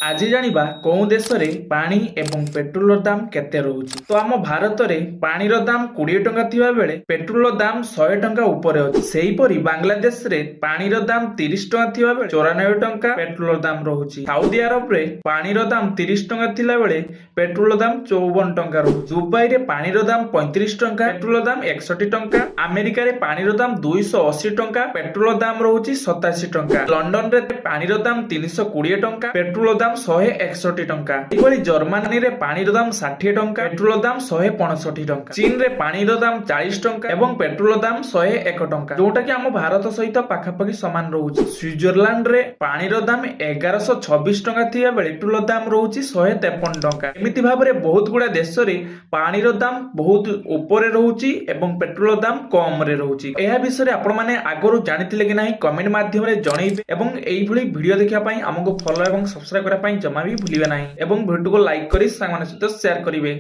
आज जानिबा कोउ देश रे पानी एवं पेट्रोल दाम केते रहुची। तो आम भारत रे पानीर दाम 20 टंका थिबा बेले पेट्रोल दाम 100 टंका ऊपर अछि। सेही परि बांग्लादेश रे पानीर दाम 30 टंका थिबा बेले 94 टंका पेट्रोल दाम रहुची। सऊदी अरब रे पानीर दाम 30 टंका थिला बेले पेट्रोल दाम 54 टंका रहुची। दुबई रे पानीर दाम 35 टंका पेट्रोल दाम 61 टंका। अमेरिका रे पानीर दाम 280 टंका पेट्रोल दाम रहुची 87 टंका। लंडन रे पानीर दाम 320 टंका पेट्रोल दाम 161 टंका। जर्मनी रे पानी दाम 60 टंका पेट्रोल दाम 165 टंका। चीन रे पानी दाम 40 टंका एवं पेट्रोल दाम 101 टंका, जोटा कि आम भारत सहित पाखापाखि समान रहुची। स्विट्जरलैंड रे पानी दाम 1126 टंका थिया बेले पेट्रोल दाम रहुची 153 टंका। एमिति भाबरे बहुत गुडा देश रे पानी दाम बहुत ऊपर रहुची एवं पेट्रोल दाम कम रे रहुची। एहा विषय रे आपण माने आगरु जानिथिले कि नाही कमेंट माध्यम रे जणैबे एवं एई भली वीडियो देखिया पई हमको फॉलो एवं सब्सक्राइब करा पई जमा भी भूलिबे नाही एवं वीडियो को लाइक करी संग माने सहित शेयर करिवे।